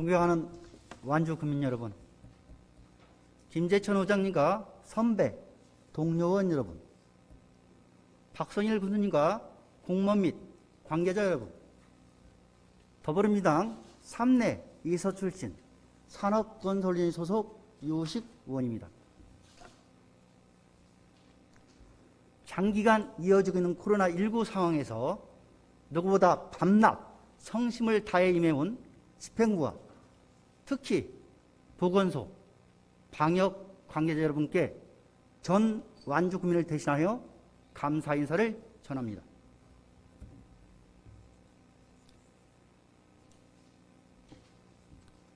존경하는 완주 국민 여러분, 김재천 의장님과 선배, 동료원 여러분, 박성일 군수님과 공무원 및 관계자 여러분, 더불어민주당 3내 이서 출신 산업건설위원회 소속 유식 의원입니다. 장기간 이어지고 있는 코로나19 상황에서 누구보다 밤낮 성심을 다해 임해온 집행부와 특히 보건소, 방역 관계자 여러분께 전 완주 국민을 대신하여 감사 인사를 전합니다.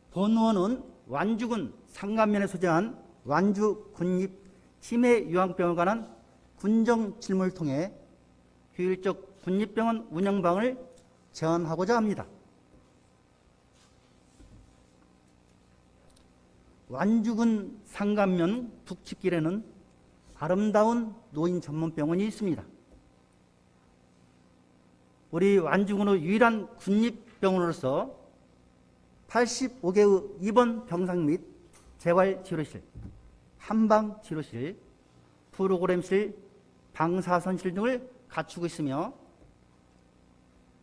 본 의원은 완주군 상간면에 소재한 완주 군립 치매요양병원에 관한 군정 질문을 통해 효율적 군립병원 운영방을 제안하고자 합니다. 완주군 상간면 북측길에는 아름다운 노인 전문병원이 있습니다. 우리 완주군의 유일한 군립병원으로서 85개의 입원 병상 및 재활치료실, 한방치료실, 프로그램실, 방사선실 등을 갖추고 있으며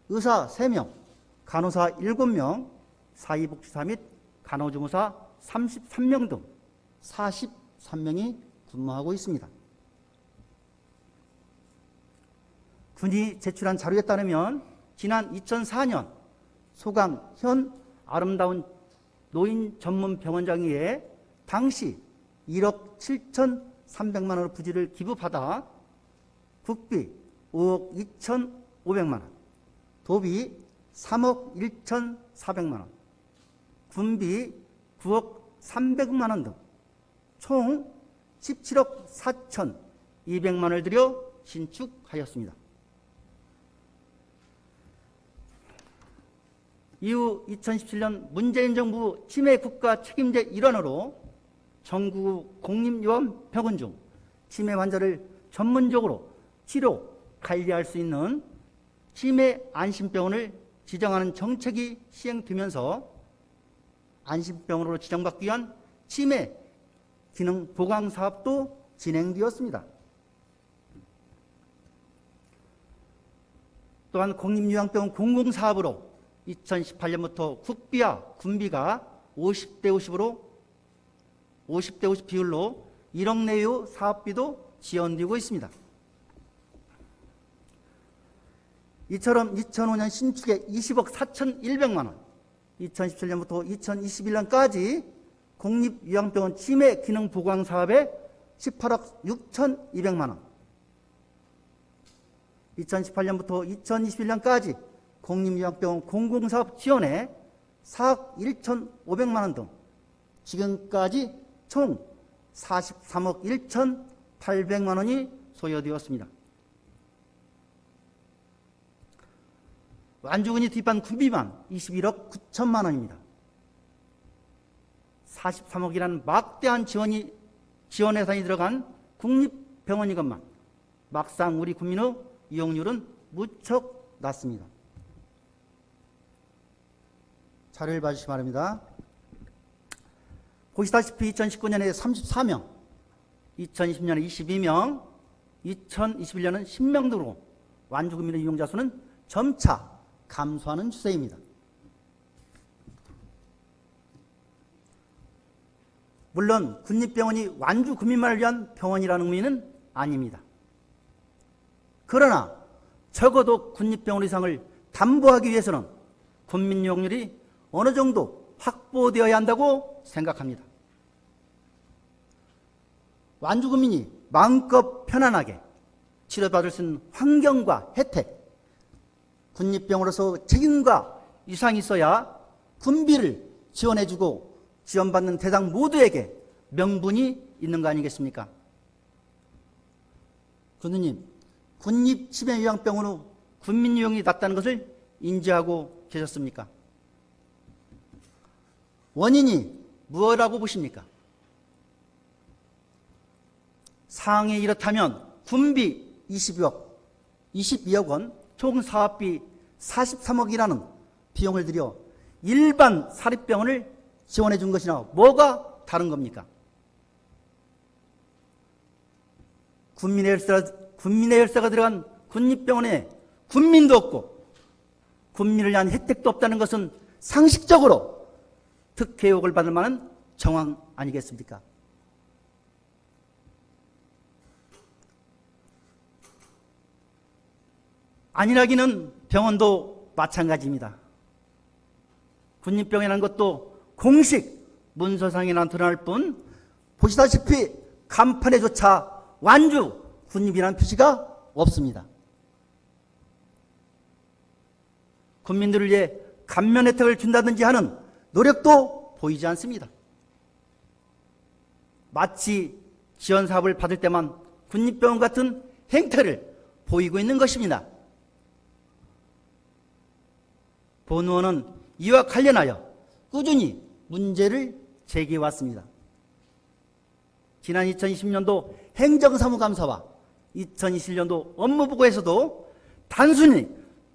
의사 3명, 간호사 7명, 사회복지사 및 간호조무사 33명 등 43명이 근무하고 있습니다. 군이 제출한 자료에 따르면 지난 2004년 소강현 아름다운 노인 전문 병원장에 당시 1억 7,300만 원의 부지를 기부받아 국비 5억 2,500만 원, 도비 3억 1,400만 원, 군비 9억 300만 원 등 총 17억 4,200만 원을 들여 신축하였습니다. 이후 2017년 문재인 정부 치매 국가 책임제 일환으로 전국 공립요양병원 중 치매 환자를 전문적으로 치료, 관리할 수 있는 치매 안심병원을 지정하는 정책이 시행되면서 안심병원으로 지정받기 위한 치매 기능 보강 사업도 진행되었습니다. 또한 공립요양병원 공공사업으로 2018년부터 국비와 군비가 50대 50으로 50대 50 비율로 1억 내외의 사업비도 지원되고 있습니다. 이처럼 2005년 신축에 20억 4,100만 원, 2017년부터 2021년까지 공립요양병원 치매 기능 보강 사업에 18억 6,200만 원, 2018년부터 2021년까지 공립요양병원 공공사업 지원에 4억 1,500만 원 등 지금까지 총 43억 1,800만 원이 소요되었습니다. 완주군이 투입한 군비만 21억 9천만 원입니다. 43억이라는 막대한 지원 예산이 들어간 국립병원이건만 막상 우리 국민의 이용률은 무척 낮습니다. 자료를 봐주시기 바랍니다. 보시다시피 2019년에 34명, 2020년에 22명, 2021년은 10명 등으로 완주군민의 이용자 수는 점차 감소하는 추세입니다. 물론 군립병원이 완주 군민만을 위한 병원이라는 의미는 아닙니다. 그러나 적어도 군립병원 이상을 담보하기 위해서는 군민 이용률이 어느 정도 확보되어야 한다고 생각합니다. 완주 군민이 마음껏 편안하게 치료받을 수 있는 환경과 혜택, 군립병원으로서 책임과 위상이 있어야 군비를 지원해주고 지원받는 대상 모두에게 명분이 있는 거 아니겠습니까? 군수님, 군립치매요양병원의 군민 이용이 낮다는 것을 인지하고 계셨습니까? 원인이 무엇이라고 보십니까? 상황이 이렇다면 군비 22억 원, 총 사업비 43억이라는 비용을 들여 일반 사립병원을 지원해 준 것이나 뭐가 다른 겁니까? 국민의 열쇠가 들어간 국립병원에 군민도 없고 국민을 위한 혜택도 없다는 것은 상식적으로 특혜욕을 받을 만한 정황 아니겠습니까? 안일하기는 병원도 마찬가지입니다. 국립병원이라는 것도 공식 문서상에나 드러날 뿐 보시다시피 간판에조차 완주 국립이라는 표시가 없습니다. 국민들을 위해 감면 혜택을 준다든지 하는 노력도 보이지 않습니다. 마치 지원 사업을 받을 때만 국립병원 같은 행태를 보이고 있는 것입니다. 본 의원은 이와 관련하여 꾸준히 문제를 제기해왔습니다. 지난 2020년도 행정사무감사와 2021년도 업무보고에서도 단순히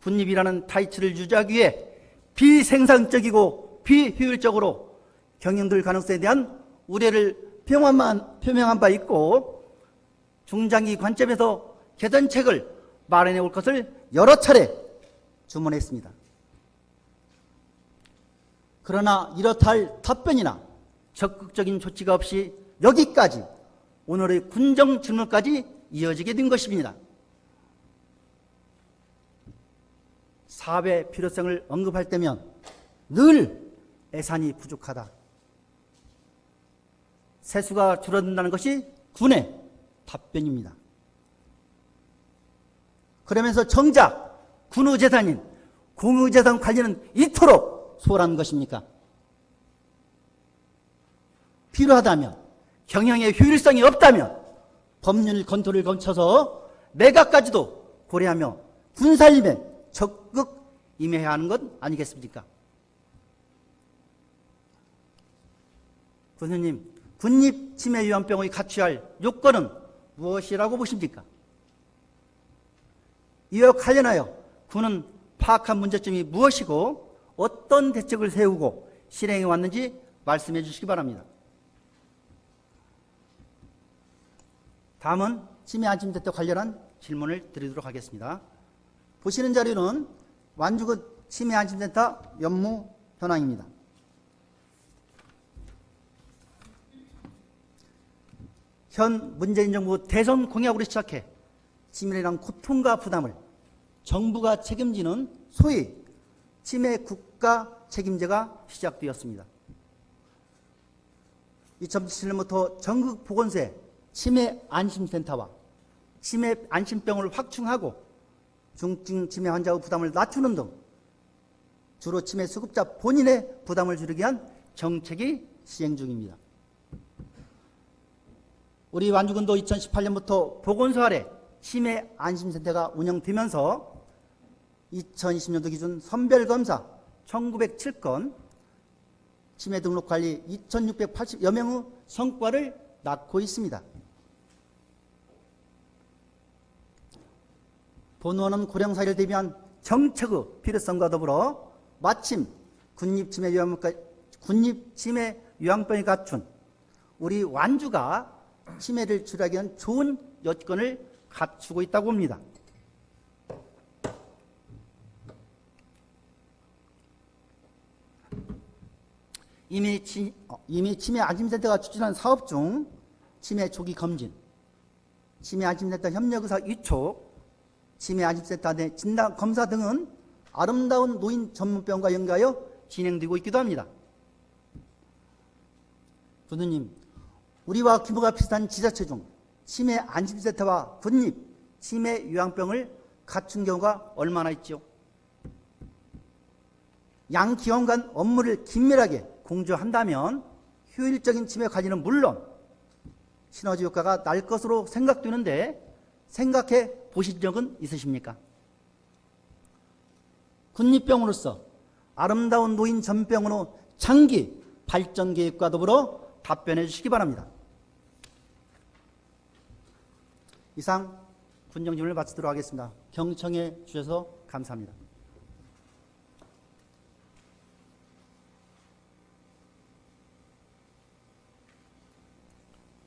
군립이라는 타이틀을 유지하기 위해 비생산적이고 비효율적으로 경영될 가능성에 대한 우려를 표명한 바 있고 중장기 관점에서 개선책을 마련해 올 것을 여러 차례 주문했습니다. 그러나 이렇다 할 답변이나 적극적인 조치가 없이 여기까지 오늘의 군정 질문까지 이어지게 된 것입니다. 사업의 필요성을 언급할 때면 늘 예산이 부족하다. 세수가 줄어든다는 것이 군의 답변입니다. 그러면서 정작 군의 재산인 공의 재산 관리는 이토록 소홀한 것입니까? 필요하다면, 경영의 효율성이 없다면 법률 검토를 거쳐서 내각까지도 고려하며 군살림에 적극 임해야 하는 것 아니겠습니까? 군수님, 군립치매요양병의 갖춰야 할 요건은 무엇이라고 보십니까? 이와 관련하여 군은 파악한 문제점이 무엇이고 어떤 대책을 세우고 실행해 왔는지 말씀해 주시기 바랍니다. 다음은 치매안심센터 관련한 질문을 드리도록 하겠습니다. 보시는 자료는 완주군 치매안심센터 연무 현황입니다. 현 문재인 정부 대선 공약으로 시작해 치매에 고통과 부담을 정부가 책임지는 소위 치매 국가 책임제가 시작되었습니다. 2017년부터 전국 보건소에 치매 안심센터와 치매 안심병원을 확충하고 중증 치매 환자의 부담을 낮추는 등 주로 치매 수급자 본인의 부담을 줄이기 위한 정책이 시행 중입니다. 우리 완주군도 2018년부터 보건소 아래 치매 안심센터가 운영되면서 2020년도 기준 선별검사 1907건, 치매 등록 관리 2680여 명의 성과를 낳고 있습니다. 본 의원은 고령사회를 대비한 정책의 필요성과 더불어 마침 군립치매요양병이 갖춘 우리 완주가 치매를 치료하기 위한 좋은 여건을 갖추고 있다고 봅니다. 이미 치매 안심센터가 추진한 사업 중 치매 조기 검진, 치매 안심센터 협력의사 위촉, 치매 안심센터 내 진단 검사 등은 아름다운 노인 전문병원과 연계하여 진행되고 있기도 합니다. 부모님, 우리와 규모가 비슷한 지자체 중 치매 안심센터와 군립 치매 요양병을 갖춘 경우가 얼마나 있죠? 양 기관 간 업무를 긴밀하게 공조한다면 효율적인 치매 관리는 물론 시너지 효과가 날 것으로 생각되는데 생각해 보신 적은 있으십니까? 군립병으로서 아름다운 노인 전병원의 장기 발전 계획과 더불어 답변해 주시기 바랍니다. 이상 군정질문을 마치도록 하겠습니다. 경청해 주셔서 감사합니다.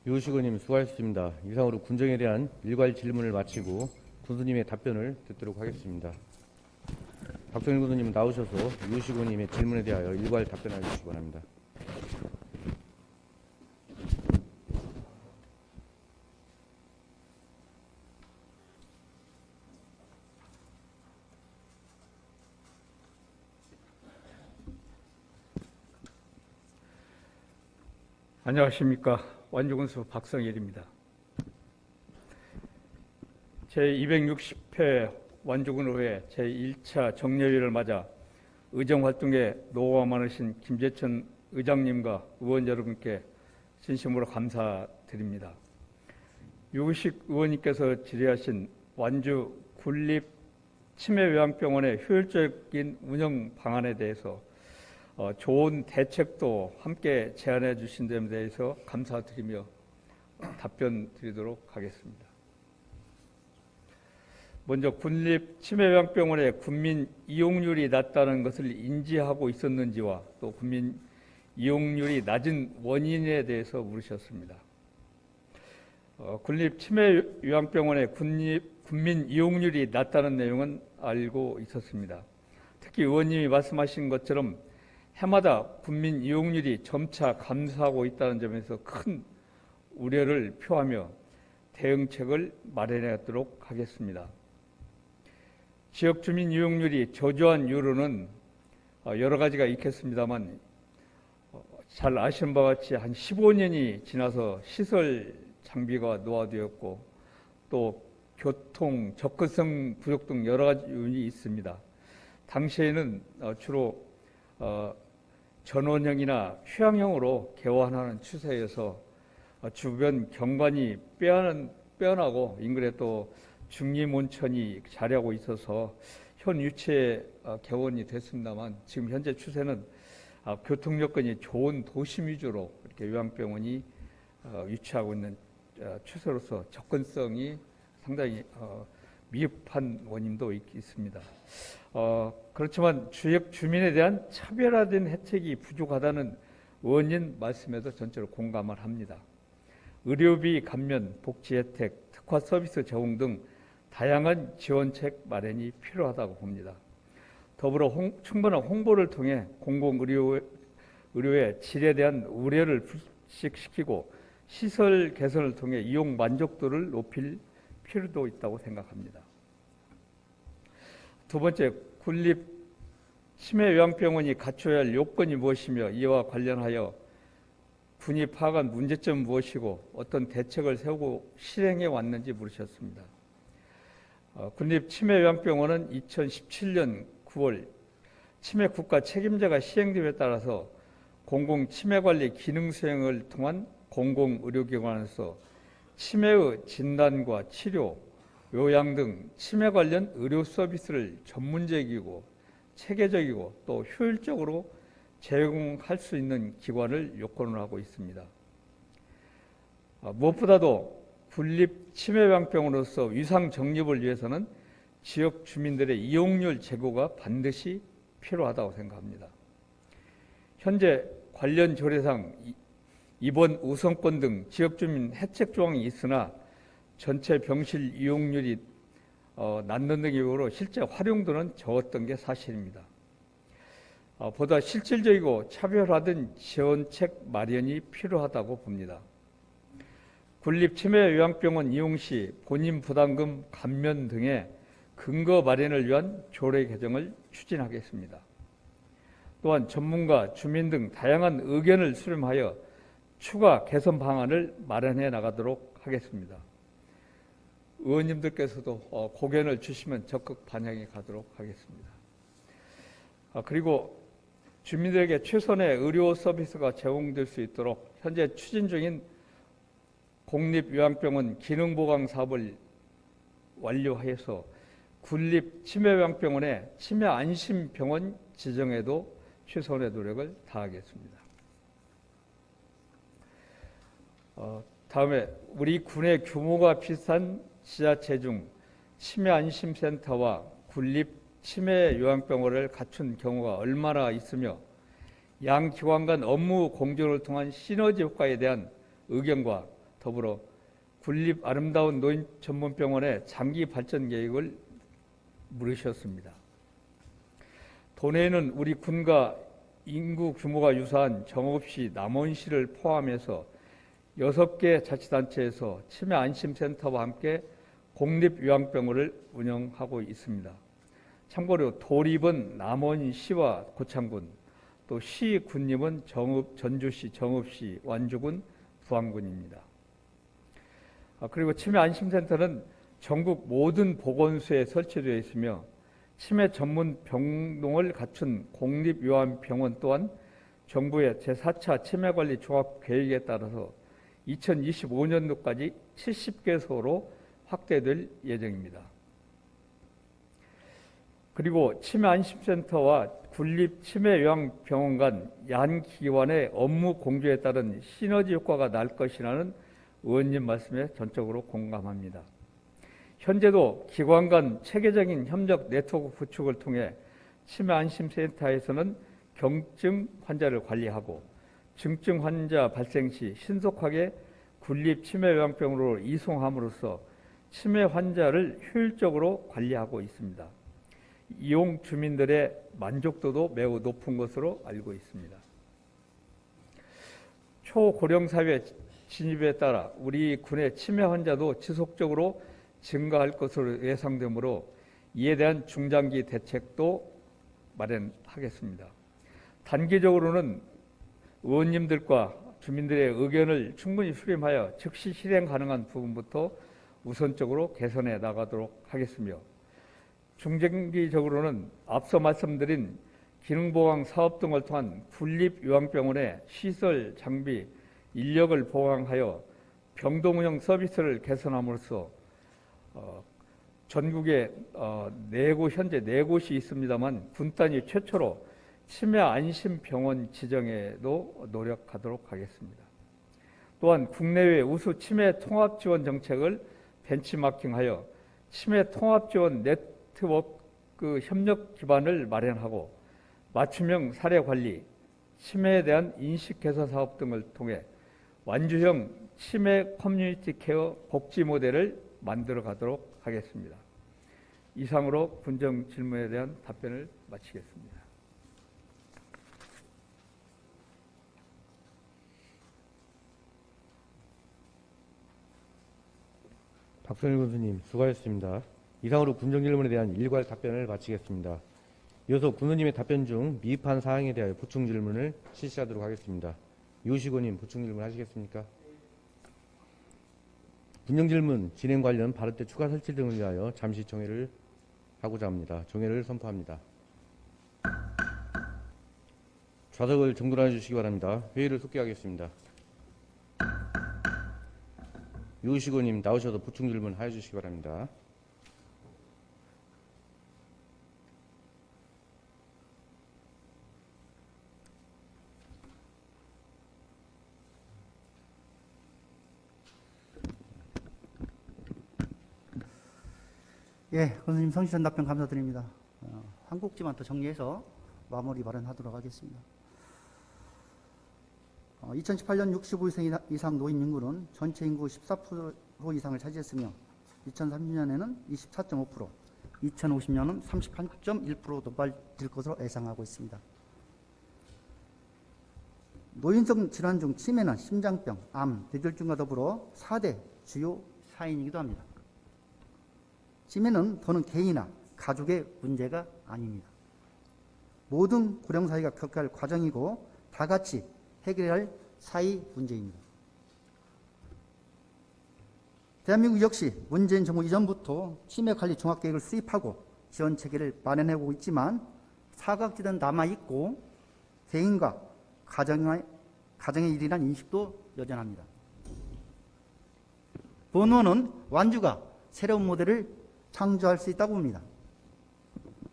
유식 의원님 수고하셨습니다. 이상으로 군정에 대한 일괄 질문을 마치고 군수님의 답변을 듣도록 하겠습니다. 박성일 군수님 나오셔서 유식 의원님의 질문에 대하여 일괄 답변해 주시기 바랍니다. 안녕하십니까. 완주군수 박성일입니다. 제260회 완주군의회 제1차 정례회를 맞아 의정활동에 노고가 많으신 김재천 의장님과 의원 여러분께 진심으로 감사드립니다. 유식 의원님께서 질의하신 완주 군립 치매요양병원의 효율적인 운영 방안에 대해서 좋은 대책도 함께 제안해 주신 점에 대해서 감사드리며 답변 드리도록 하겠습니다. 먼저 군립 치매요양병원의 군민 이용률이 낮다는 것을 인지하고 있었는지와 또 군민 이용률이 낮은 원인에 대해서 물으셨습니다. 군립 치매요양병원의 군민 이용률이 낮다는 내용은 알고 있었습니다. 특히 의원님이 말씀하신 것처럼 해마다 군민 이용률이 점차 감소하고 있다는 점에서 큰 우려를 표하며 대응책을 마련하도록 하겠습니다. 지역 주민 이용률이 저조한 이유로는 여러 가지가 있겠습니다만 잘 아시는 바와 같이 한 15년이 지나서 시설 장비가 노화되었고 또 교통 접근성 부족 등 여러 가지 요인이 있습니다. 당시에는 주로 전원형이나 휴양형으로 개원하는 추세여서 주변 경관이 빼어나고 인근에 또 중림 온천이 자리하고 있어서 현 위치에 개원이 됐습니다만 지금 현재 추세는 교통 여건이 좋은 도심 위주로 이렇게 요양병원이 위치하고 있는 추세로서 접근성이 상당히 미흡한 원인도 있습니다. 그렇지만 지역 주민에 대한 차별화된 혜택이 부족하다는 의원님 말씀에도 전적으로 공감을 합니다. 의료비 감면, 복지 혜택, 특화 서비스 제공 등 다양한 지원책 마련이 필요하다고 봅니다. 더불어 충분한 홍보를 통해 공공의료의 질에 대한 우려를 불식시키고 시설 개선을 통해 이용 만족도를 높일 필요도 있다고 생각합니다. 두 번째, 군립 치매요양병원이 갖춰야 할 요건이 무엇이며 이와 관련하여 군이 파악한 문제점은 무엇이고 어떤 대책을 세우고 실행해 왔는지 물으셨습니다. 군립 치매요양병원은 2017년 9월 치매 국가 책임제가 시행됨에 따라서 공공치매관리 기능 수행을 통한 공공의료기관에서 치매의 진단과 치료, 요양 등 치매 관련 의료 서비스를 전문적이고 체계적이고 또 효율적으로 제공할 수 있는 기관을 요건으로 하고 있습니다. 무엇보다도 군립 치매요양병원으로서 위상 정립을 위해서는 지역 주민들의 이용률 제고가 반드시 필요하다고 생각합니다. 현재 관련 조례상 입원 우선권 등 지역 주민 혜택 조항이 있으나 전체 병실 이용률이 낮는 등 이유로 실제 활용도는 적었던 게 사실입니다. 보다 실질적이고 차별화된 지원책 마련이 필요하다고 봅니다. 군립 치매요양병원 이용 시 본인 부담금 감면 등의 근거 마련을 위한 조례 개정을 추진하겠습니다. 또한 전문가, 주민 등 다양한 의견을 수렴하여 추가 개선 방안을 마련해 나가도록 하겠습니다. 의원님들께서도 고견을 주시면 적극 반영해 가도록 하겠습니다. 그리고 주민들에게 최선의 의료 서비스가 제공될 수 있도록 현재 추진 중인 공립요양병원 기능보강 사업을 완료해서 군립 치매요양병원의 치매안심병원 지정에도 최선의 노력을 다하겠습니다. 다음에 우리 군의 규모가 비슷한 지자체 중 치매안심센터와 군립 치매요양병원을 갖춘 경우가 얼마나 있으며 양 기관 간 업무 공조를 통한 시너지 효과에 대한 의견과 더불어 군립 아름다운 노인 전문병원의 장기 발전 계획을 물으셨습니다. 도내에는 우리 군과 인구 규모가 유사한 정읍시, 남원시를 포함해서 6개 자치단체에서 치매 안심센터와 함께 공립요양병원을 운영하고 있습니다. 참고로 도립은 남원시와 고창군, 또 시 군립은 정읍, 전주시, 정읍시, 완주군, 부안군입니다. 그리고 치매 안심센터는 전국 모든 보건소에 설치되어 있으며 치매 전문 병동을 갖춘 공립요양병원 또한 정부의 제4차 치매관리 종합계획에 따라서 2025년도까지 70개소로 확대될 예정입니다. 그리고 치매안심센터와 군립치매요양병원 간 양기관의 업무 공조에 따른 시너지 효과가 날 것이라는 의원님 말씀에 전적으로 공감합니다. 현재도 기관 간 체계적인 협력 네트워크 구축을 통해 치매안심센터에서는 경증 환자를 관리하고 증증 환자 발생 시 신속하게 군립치매요양병원으로 이송함으로써 치매 환자를 효율적으로 관리하고 있습니다. 이용 주민들의 만족도도 매우 높은 것으로 알고 있습니다. 초고령사회 진입에 따라 우리 군의 치매 환자도 지속적으로 증가할 것으로 예상되므로 이에 대한 중장기 대책도 마련하겠습니다. 단기적으로는 의원님들과 주민들의 의견을 충분히 수렴하여 즉시 실행 가능한 부분부터 우선적으로 개선해 나가도록 하겠으며, 중장기적으로는 앞서 말씀드린 기능보강 사업 등을 통한 군립요양병원의 시설, 장비, 인력을 보강하여 병동 운영 서비스를 개선함으로써 전국에 현재 4곳이 있습니다만 군 단위 최초로 치매 안심병원 지정에도 노력하도록 하겠습니다. 또한 국내외 우수 치매 통합 지원 정책을 벤치마킹하여 치매 통합 지원 네트워크 협력 기반을 마련하고 맞춤형 사례 관리, 치매에 대한 인식 개선 사업 등을 통해 완주형 치매 커뮤니티 케어 복지 모델을 만들어 가도록 하겠습니다. 이상으로 군정 질문에 대한 답변을 마치겠습니다. 박선일 군수님 수고하셨습니다. 이상으로 군정 질문에 대한 일괄 답변을 마치겠습니다. 이어서 군수님의 답변 중 미흡한 사항에 대하여 보충 질문을 실시하도록 하겠습니다. 유시고님 보충 질문 하시겠습니까? 군정 질문 진행 관련 발언대 추가 설치 등을 위하여 잠시 종회를 하고자 합니다. 종회를 선포합니다. 좌석을 정돈해 주시기 바랍니다. 회의를 속기하겠습니다. 유시고님 나오셔서 보충 질문 해 주시기 바랍니다. 예, 군수님 성실한 답변 감사드립니다. 한 곡지만 더 정리해서 마무리 발언하도록 하겠습니다. 2018년 65세 이상 노인 인구는 전체 인구 14% 이상을 차지했으며 2030년에는 24.5%, 2050년은 38.1% 도달될 것으로 예상하고 있습니다. 노인성 질환 중 치매는 심장병, 암, 뇌졸중과 더불어 4대 주요 사인이기도 합니다. 치매는 더는 개인이나 가족의 문제가 아닙니다. 모든 고령사회가 겪어야 할 과정이고 다 같이 해결해야 할 사회 문제입니다. 대한민국 역시 문재인 정부 이전부터 치매관리 종합계획을 수립하고 지원체계를 마련해오고 있지만 사각지대는 남아있고 개인과 가정의 일이란 인식도 여전합니다. 본원은 완주가 새로운 모델을 창조할 수 있다고 봅니다.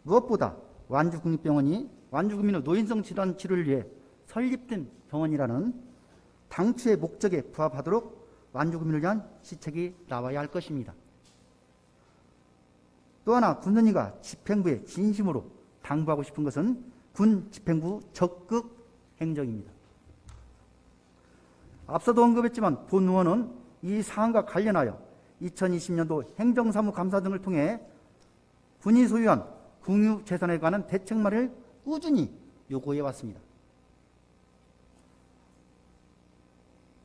무엇보다 완주국립병원이 완주구민의 노인성 질환 치료를 위해 설립된 병원이라는 당초의 목적에 부합하도록 완주구민을 위한 시책이 나와야 할 것입니다. 또 하나 군선이가 집행부에 진심으로 당부하고 싶은 것은 군 집행부 적극 행정입니다. 앞서도 언급했지만 본 의원은 이 사안과 관련하여 2020년도 행정사무감사 등을 통해 군이 소유한 공유재산에 관한 대책만을 꾸준히 요구해 왔습니다.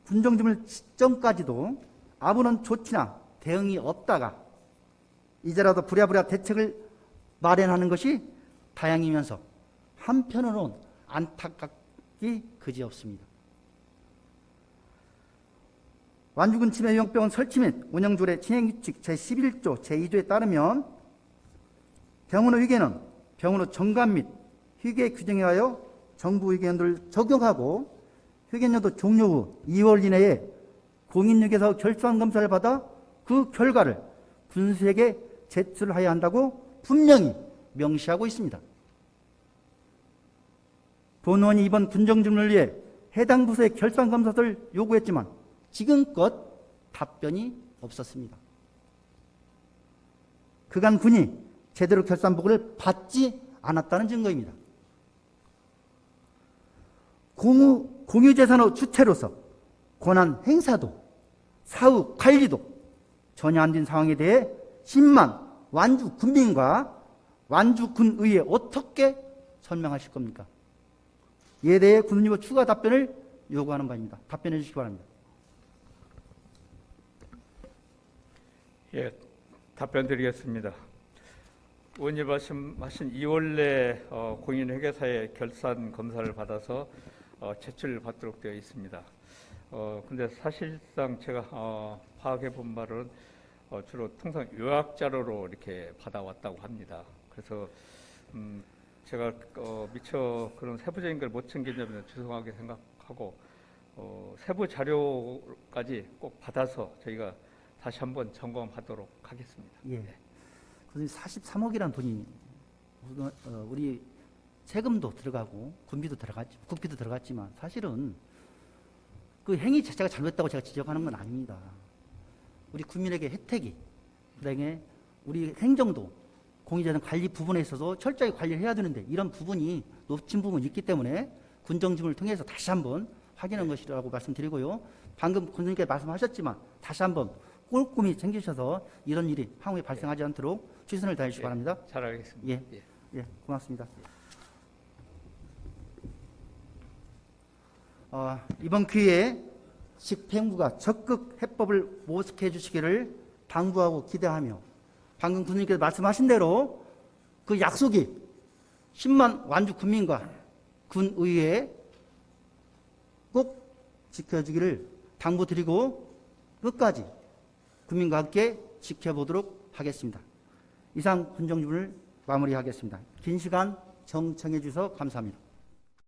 군정지물 직전까지도 아무런 조치나 대응이 없다가 이제라도 부랴부랴 대책을 마련하는 것이 다행이면서 한편으로는 안타깝기 그지없습니다. 완주군 치매요양병원 설치 및 운영조례 진행규칙 제11조 제2조에 따르면 병원의 위계는 병원의 정관 및 휴게 규정에 하여 정부 의견을 적용하고 휴견료도 종료 후 2월 이내에 공인유계사 결산 검사를 받아 그 결과를 군수에게 제출하여야 한다고 분명히 명시하고 있습니다. 본 의원이 이번 군정지물을 위해 해당 부서의 결산검사를 요구했지만 지금껏 답변이 없었습니다. 그간 군이 제대로 결산보고를 받지 않았다는 증거입니다. 공유재산의 주체로서 권한 행사도 사후 관리도 전혀 안 된 상황에 대해 10만 완주 군민과 완주군의회 어떻게 설명하실 겁니까? 이에 대해 군의원 추가 답변을 요구하는 바입니다. 답변해 주시기 바랍니다. 예, 답변 드리겠습니다. 의원님 말씀하신 2월 내 공인회계사의 결산 검사를 받아서 제출받도록 되어 있습니다. 근데 사실상 제가 파악해 본 바로는 주로 통상 요약 자료로 이렇게 받아왔다고 합니다. 그래서 제가 미처 그런 세부적인 걸 못 챙긴 점은 죄송하게 생각하고 세부 자료까지 꼭 받아서 저희가 다시 한번 점검하도록 하겠습니다. 예. 43억이라는 돈이 우리 세금도 들어가고 국비도 들어갔지만 사실은 그 행위 자체가 잘못했다고 제가 지적하는 건 아닙니다. 우리 국민에게 혜택이, 그다음에 우리 행정도 공유재산 관리 부분에 있어서 철저히 관리를 해야 되는데 이런 부분이 놓친 부분이 있기 때문에 군정지물을 통해서 다시 한번 확인한 것이라고 말씀드리고요. 방금 군수님께 말씀하셨지만 다시 한번 꼼꼼히 챙기셔서 이런 일이 향후에 발생하지 않도록 최선을 다해 주시기 바랍니다. 잘하겠습니다. 예, 고맙습니다. 이번 기회에 집행부가 적극 해법을 모색해 주시기를 당부하고 기대하며 방금 군수님께서 말씀하신 대로 그 약속이 10만 완주 군민과 군의회에 꼭 지켜주기를 당부드리고 끝까지 국민과 함께 지켜보도록 하겠습니다. 이상 군정지물을 마무리하겠습니다. 긴 시간 정청해 주셔서 감사합니다.